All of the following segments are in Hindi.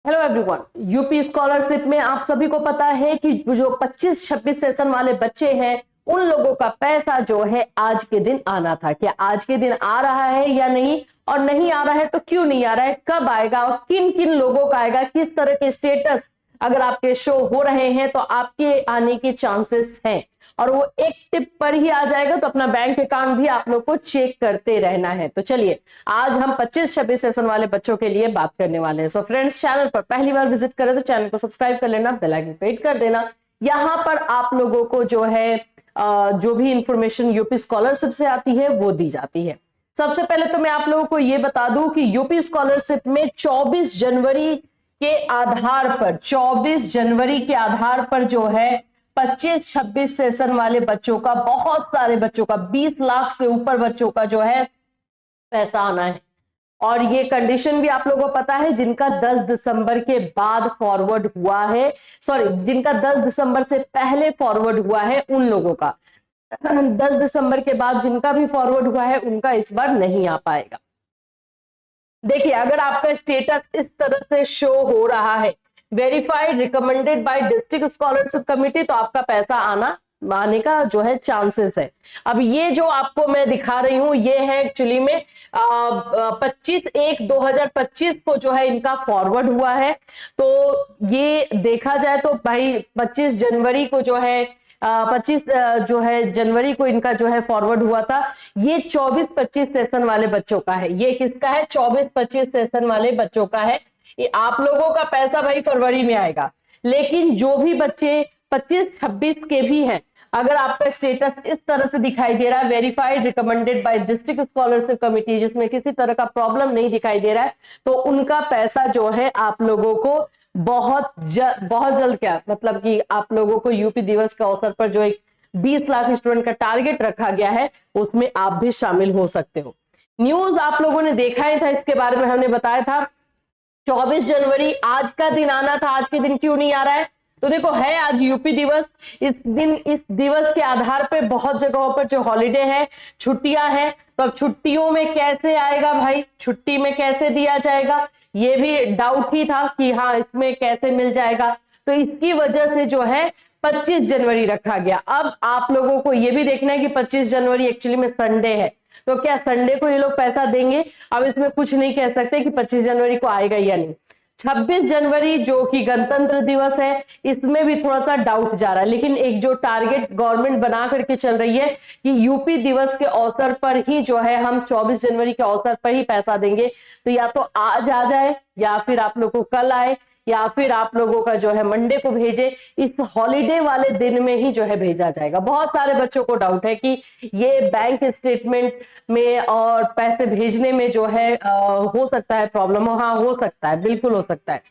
हेलो एवरीवन, यूपी स्कॉलरशिप में आप सभी को पता है कि जो 25-26 सेशन वाले बच्चे हैं उन लोगों का पैसा जो है आज के दिन आना था। क्या आज के दिन आ रहा है या नहीं, और नहीं आ रहा है तो क्यों नहीं आ रहा है, कब आएगा और किन किन लोगों का आएगा, किस तरह के स्टेटस अगर आपके शो हो रहे हैं तो आपके आने के चांसेस हैं। और वो एक टिप पर ही आ जाएगा, तो अपना बैंक अकाउंट भी आप लोग को चेक करते रहना है। तो चलिए आज हम 25-26 सेशन वाले बच्चों के लिए बात करने वाले हैं। सो फ्रेंड्स, चैनल पर पहली बार विजिट करें तो चैनल को सब्सक्राइब कर लेना, बेल आइकन पे हिट कर देना। यहाँ पर आप लोगों को जो है जो भी इंफॉर्मेशन यूपी स्कॉलरशिप से आती है वो दी जाती है। सबसे पहले तो मैं आप लोगों को ये बता दूं कि यूपी स्कॉलरशिप में 24 जनवरी के आधार पर 24 जनवरी के आधार पर जो है 25-26 सेशन वाले बच्चों का, बहुत सारे बच्चों का, 20 लाख से ऊपर बच्चों का जो है पैसा आना है। और ये कंडीशन भी आप लोगों को पता है, जिनका 10 दिसंबर के बाद फॉरवर्ड हुआ है, सॉरी जिनका 10 दिसंबर से पहले फॉरवर्ड हुआ है उन लोगों का, 10 दिसंबर के बाद जिनका भी फॉरवर्ड हुआ है उनका इस बार नहीं आ पाएगा। देखिए, अगर आपका स्टेटस इस तरह से शो हो रहा है, verified recommended by district scholarship committee, तो आपका पैसा आने का जो है चांसेस है। अब ये जो आपको मैं दिखा रही हूं ये है एक्चुअली में 25/1/2025 को जो है इनका फॉरवर्ड हुआ है। तो ये देखा जाए तो भाई 25 जनवरी को जो है 25 जो है जनवरी को इनका जो है फॉरवर्ड हुआ था। ये 24-25 सेशन वाले बच्चों का है। ये किसका है? 24-25 सेशन वाले बच्चों का है। ये आप लोगों का पैसा भाई फरवरी में आएगा, लेकिन जो भी बच्चे 25-26 के भी हैं, अगर आपका स्टेटस इस तरह से दिखाई दे रहा है, verified recommended by district scholarship committee, जिसमें किसी तरह का प्रॉब्लम नहीं दिखाई दे रहा है, तो उनका पैसा जो है आप लोगों को बहुत जल्द, क्या मतलब कि आप लोगों को यूपी दिवस के अवसर पर जो एक 20 लाख स्टूडेंट का टारगेट रखा गया है उसमें आप भी शामिल हो सकते हो। न्यूज आप लोगों ने देखा ही था, इसके बारे में हमने बताया था। 24 जनवरी आज का दिन आना था, आज के दिन क्यों नहीं आ रहा है? तो देखो, है आज यूपी दिवस। इस दिन, इस दिवस के आधार पे बहुत जगहों पर जो हॉलीडे है, छुट्टियां हैं, तो अब छुट्टियों में कैसे आएगा भाई, छुट्टी में कैसे दिया जाएगा, ये भी डाउट ही था कि हाँ इसमें कैसे मिल जाएगा। तो इसकी वजह से जो है 25 जनवरी रखा गया। अब आप लोगों को ये भी देखना है कि 25 जनवरी एक्चुअली में संडे है, तो क्या संडे को ये लोग पैसा देंगे? अब इसमें कुछ नहीं कह सकते कि 25 जनवरी को आएगा या नहीं। 26 जनवरी जो कि गणतंत्र दिवस है, इसमें भी थोड़ा सा डाउट जा रहा है, लेकिन एक जो टारगेट गवर्नमेंट बना करके चल रही है कि यूपी दिवस के अवसर पर ही जो है हम 24 जनवरी के अवसर पर ही पैसा देंगे। तो या तो आज आ जाए, या फिर आप लोग को कल आए, या फिर आप लोगों का जो है मंडे को भेजे। इस हॉलीडे वाले दिन में ही जो है भेजा जाएगा। बहुत सारे बच्चों को डाउट है कि ये बैंक स्टेटमेंट में और पैसे भेजने में जो है हो सकता है प्रॉब्लम हो। हाँ, हो सकता है, बिल्कुल हो सकता है,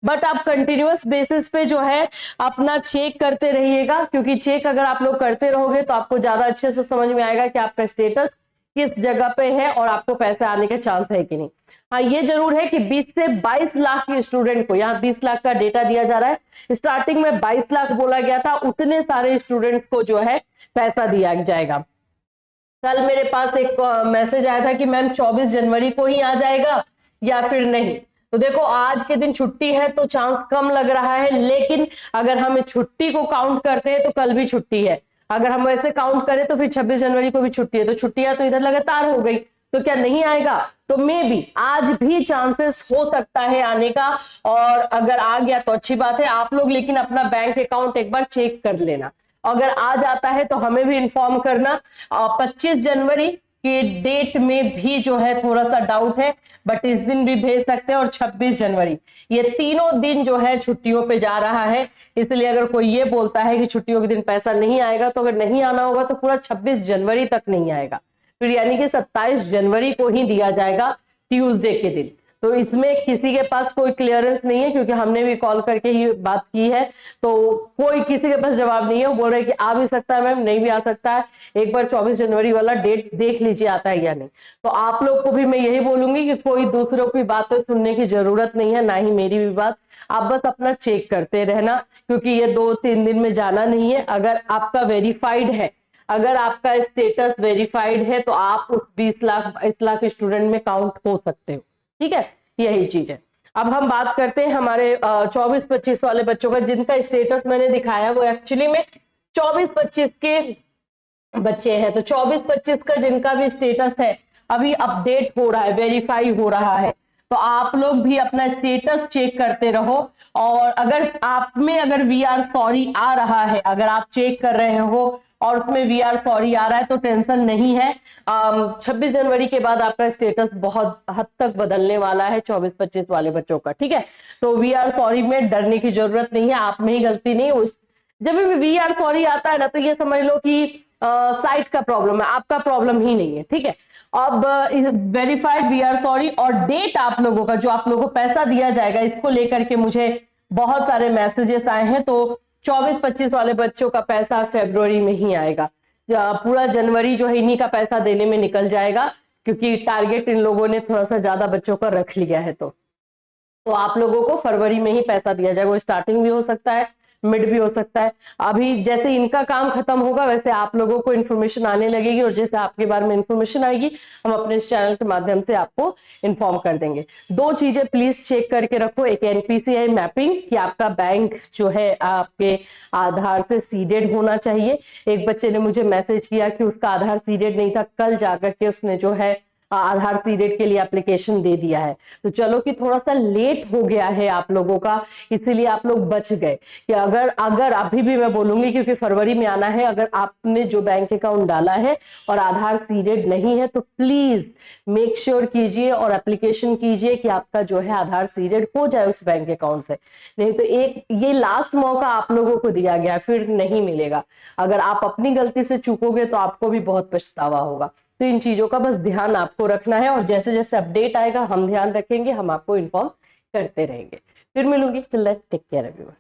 बट आप कंटिन्यूअस बेसिस पे जो है अपना चेक करते रहिएगा, क्योंकि चेक अगर आप लोग करते रहोगे तो आपको ज्यादा अच्छे से समझ में आएगा कि आपका स्टेटस किस जगह पे है और आपको पैसे आने के चांस है कि नहीं। हाँ, ये जरूर है कि 20 से 22 लाख के स्टूडेंट को, यहाँ 20 लाख का डेटा दिया जा रहा है, स्टार्टिंग में 22 लाख बोला गया था, उतने सारे स्टूडेंट्स को जो है पैसा दिया जाएगा। कल मेरे पास एक मैसेज आया था कि मैम 24 जनवरी को ही आ जाएगा या फिर नहीं। तो देखो, आज के दिन छुट्टी है तो चांस कम लग रहा है, लेकिन अगर हम छुट्टी को काउंट करते हैं तो कल भी छुट्टी है। अगर हम वैसे काउंट करें तो फिर 26 जनवरी को भी छुट्टी है, तो छुट्टियां तो इधर लगातार हो गई, तो क्या नहीं आएगा? तो मे बी आज भी चांसेस हो सकता है आने का, और अगर आ गया तो अच्छी बात है। आप लोग लेकिन अपना बैंक अकाउंट एक बार चेक कर लेना, अगर आ जाता है तो हमें भी इन्फॉर्म करना। 25 जनवरी के डेट में भी जो है थोड़ा सा डाउट है, बट इस दिन भी भेज सकते हैं, और 26 जनवरी, ये तीनों दिन जो है छुट्टियों पे जा रहा है। इसलिए अगर कोई ये बोलता है कि छुट्टियों के दिन पैसा नहीं आएगा, तो अगर नहीं आना होगा तो पूरा 26 जनवरी तक नहीं आएगा, फिर यानी कि 27 जनवरी को ही दिया जाएगा, ट्यूसडे के दिन। तो इसमें किसी के पास कोई क्लियरेंस नहीं है, क्योंकि हमने भी कॉल करके ही बात की है, तो कोई किसी के पास जवाब नहीं है। वो बोल रहे हैं कि आ भी सकता है मैम, नहीं भी आ सकता है, एक बार 24 जनवरी वाला डेट देख लीजिए आता है या नहीं। तो आप लोग को भी मैं यही बोलूंगी कि कोई दूसरों की बातें सुनने की जरूरत नहीं है, ना ही मेरी भी बात। आप बस अपना चेक करते रहना, क्योंकि ये 2-3 दिन में जाना नहीं है। अगर आपका वेरीफाइड है, अगर आपका स्टेटस वेरीफाइड है, तो आप उस 20 लाख 22 लाख स्टूडेंट में काउंट हो सकते हो। ठीक है, यही चीज है। अब हम बात करते हैं हमारे 24-25 वाले बच्चों का, जिनका स्टेटस मैंने दिखाया वो एक्चुअली में 24-25 के बच्चे हैं। तो 24-25 का जिनका भी स्टेटस है अभी अपडेट हो रहा है, वेरीफाई हो रहा है, तो आप लोग भी अपना स्टेटस चेक करते रहो। और अगर आप में अगर वी आर सॉरी आ रहा है, अगर आप चेक कर रहे हो और उसमें वी आर सॉरी आ रहा है तो टेंशन नहीं है। 26 जनवरी के बाद आपका स्टेटस बहुत हद तक बदलने वाला है 24-25 वाले बच्चों का, ठीक है। तो वी आर सॉरी में डरने की जरूरत नहीं है, आप में ही गलती नहीं। उस जब भी वी आर सॉरी आता है ना तो ये समझ लो कि साइट का प्रॉब्लम है, आपका प्रॉब्लम ही नहीं है, ठीक है। अब वेरीफाइड वी आर सॉरी और डेट आप लोगों का, जो आप लोगों को पैसा दिया जाएगा, इसको लेकर के मुझे बहुत सारे मैसेजेस आए हैं। तो 24-25 वाले बच्चों का पैसा फरवरी में ही आएगा, पूरा जनवरी जो है इन्हीं का पैसा देने में निकल जाएगा, क्योंकि टारगेट इन लोगों ने थोड़ा सा ज्यादा बच्चों का रख लिया है। तो आप लोगों को फरवरी में ही पैसा दिया जाएगा। वो स्टार्टिंग भी हो सकता है, मिड भी हो सकता है। अभी जैसे इनका काम खत्म होगा वैसे आप लोगों को इन्फॉर्मेशन आने लगेगी, और जैसे आपके बारे में इन्फॉर्मेशन आएगी हम अपने इस चैनल के माध्यम से आपको इन्फॉर्म कर देंगे। दो चीजें प्लीज चेक करके रखो, एक एनपीसीआई मैपिंग कि आपका बैंक जो है आपके आधार से सीडेड होना चाहिए। एक बच्चे ने मुझे मैसेज किया कि उसका आधार सीडेड नहीं था, कल जाकर के उसने जो है आधार सीडेड के लिए एप्लीकेशन दे दिया है। तो चलो कि थोड़ा सा लेट हो गया है आप लोगों का, इसीलिए आप लोग बच गए। कि अगर अभी भी मैं बोलूंगी क्योंकि फरवरी में आना है, अगर आपने जो बैंक अकाउंट डाला है और आधार सीडेड नहीं है तो प्लीज मेक श्योर कीजिए और एप्लीकेशन कीजिए कि आपका जो है आधार सीडेड हो जाए उस बैंक अकाउंट से। नहीं तो एक ये लास्ट मौका आप लोगों को दिया गया, फिर नहीं मिलेगा। अगर आप अपनी गलती से चूकोगे तो आपको भी बहुत पछतावा होगा। तो इन चीजों का बस ध्यान आपको रखना है, और जैसे जैसे अपडेट आएगा हम ध्यान रखेंगे, हम आपको इन्फॉर्म करते रहेंगे। फिर मिलूंगी, till then take care everyone.